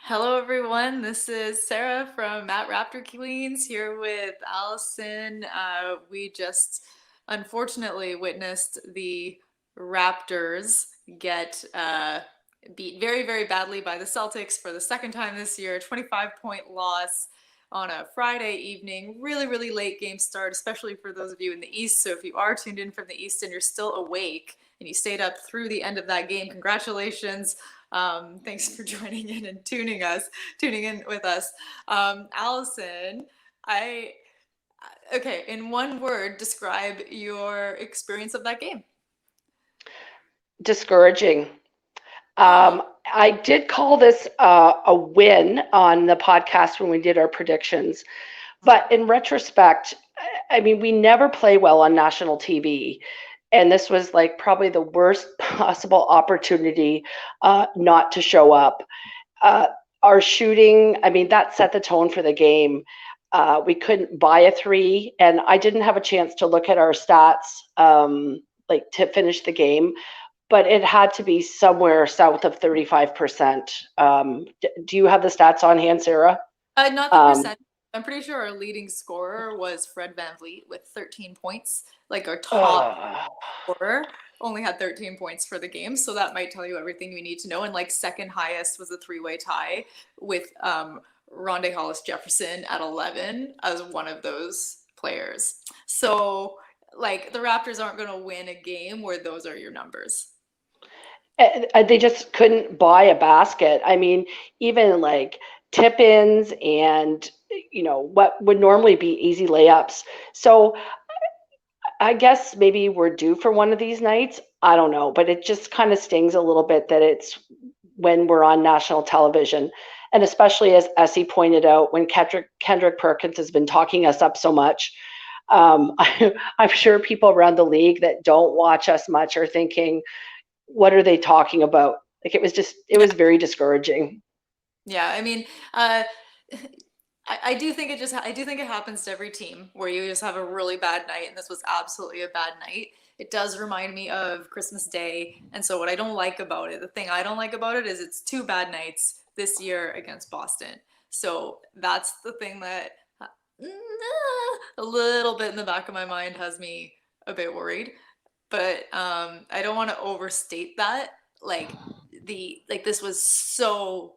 Hello, everyone. This is Sarah from Raptor Queens here with Allison. We just unfortunately witnessed the Raptors get beat very, very badly by the Celtics for the second time this year. 25-point loss on a Friday evening. Really, really late game start, especially for those of you in the East. So if you are tuned in from the East and you're still awake and you stayed up through the end of that game, congratulations. Thanks for joining in and tuning in with us. Allison, I okay, in one word, describe your experience of that game. Discouraging. Oh, I did call this a win on the podcast when we did our predictions, but in retrospect, I mean, we never play well on national TV, and this was like probably the worst possible opportunity not to show up. Uh, our shooting, I mean, that set the tone for the game. We couldn't buy a three, and I didn't have a chance to look at our stats like to finish the game, but it had to be somewhere south of 35%. Do you have the stats on hand, Sarah? not the Um, percent. I'm pretty sure our leading scorer was Fred VanVleet with 13 points. Like our top uh, scorer only had 13 points for the game, so that might tell you everything you need to know. And like second highest was a three-way tie with Rondé Hollis Jefferson at 11 as one of those players. So like the Raptors aren't going to win a game where those are your numbers. they just couldn't buy a basket. I mean, even like tip ins and, what would normally be easy layups. So I guess maybe we're due for one of these nights. I don't know, but it just kind of stings a little bit that it's when we're on national television. And especially as Essie pointed out, when Kendrick Perkins has been talking us up so much, I'm sure people around the league that don't watch us much are thinking, what are they talking about? Like it Yeah. was very discouraging. Yeah, I mean, uh, I do think I do think it happens to every team where you just have a really bad night, and this was absolutely a bad night. It does remind me of Christmas Day, and so what I don't like about it, the thing I don't like about it is it's two bad nights this year against Boston. So that's the thing that a little bit in the back of my mind has me a bit worried. But I don't want to overstate that. Like this was so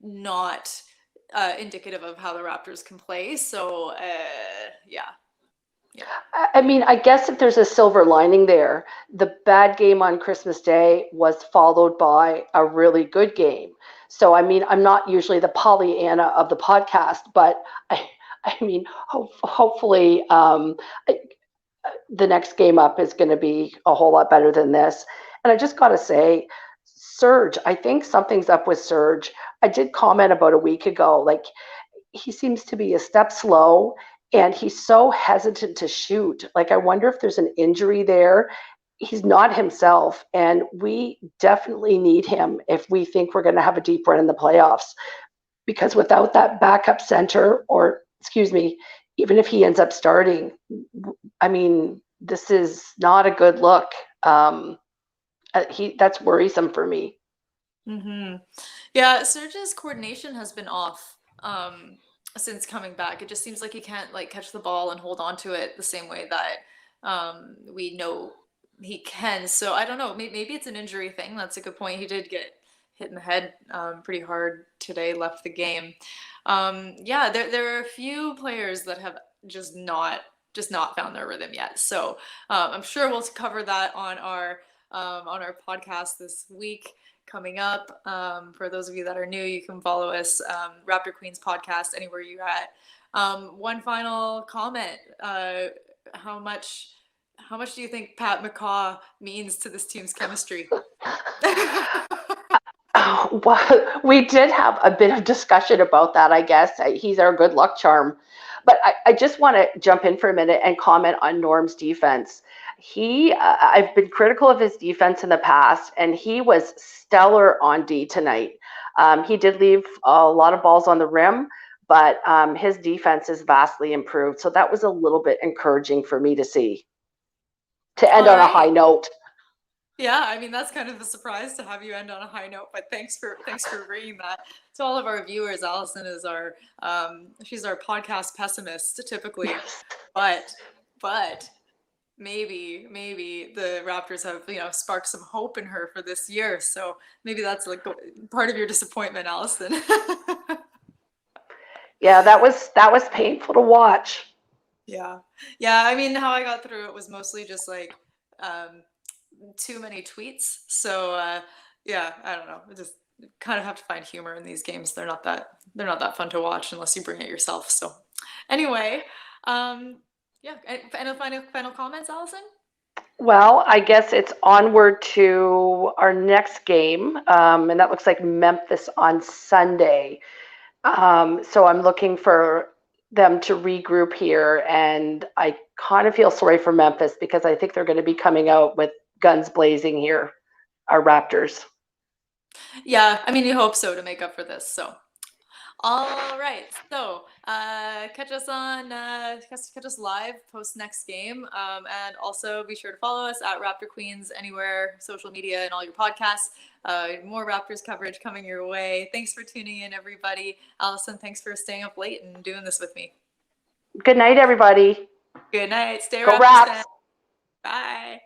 not indicative of how the Raptors can play. So yeah, yeah, I mean, I guess if there's a silver lining there, the bad game on Christmas Day was followed by a really good game. So, I mean, I'm not usually the Pollyanna of the podcast, but I mean, hopefully, the next game up is going to be a whole lot better than this. And I just got to say, Serge, I think something's up with Serge. I did comment about a week ago, like he seems to be a step slow and he's so hesitant to shoot. Like, I wonder if there's an injury there. He's not himself, and we definitely need him if we think we're going to have a deep run in the playoffs. Because without that backup center, or excuse me, even if he ends up starting, I mean, this is not a good look. That's worrisome for me. mm-hmm. Yeah. Serge's coordination has been off since coming back. It just seems like he can't like catch the ball and hold on to it the same way that we know he can. So I don't know. Maybe it's an injury thing. That's a good point. He did get hit in the head pretty hard today. Left the game. Yeah, there are a few players that have just not found their rhythm yet. So I'm sure we'll cover that on our podcast this week coming up. For those of you that are new, you can follow us, Raptor Queens podcast, anywhere you're at. One final comment: how much do you think Pat McCaw means to this team's chemistry? Well, we did have a bit of discussion about that, I guess. He's our good luck charm. But I just want to jump in for a minute and comment on Norm's defense. I've been critical of his defense in the past, and he was stellar on D tonight. He did leave a lot of balls on the rim, but his defense is vastly improved. So that was a little bit encouraging for me to see. To end All on a high right. note. Yeah, I mean that's kind of a surprise to have you end on a high note, but thanks for bringing that to all of our viewers. Allison is our she's our podcast pessimist typically, Yes. but maybe the Raptors have sparked some hope in her for this year. So maybe that's like part of your disappointment, Allison. Yeah, that was painful to watch. Yeah, yeah. I mean, how I got through it was mostly just like um, too many tweets. So yeah, I don't know. I just kind of have to find humor in these games. They're not that fun to watch unless you bring it yourself. So anyway, yeah. Any final comments, Allison? Well, I guess it's onward to our next game, and that looks like Memphis on Sunday. So I'm looking for them to regroup here, and I kind of feel sorry for Memphis because I think they're going to be coming out with guns blazing here, our Raptors. Yeah, I mean, you hope so to make up for this. So all right. So catch us on catch us live post next game, and also be sure to follow us at Raptor Queens anywhere, social media, and all your podcasts. More Raptors coverage coming your way. Thanks for tuning in, everybody. Allison, thanks for staying up late and doing this with me. Good night, everybody. Good night. Stay Go Raptors fan. Raps. Bye.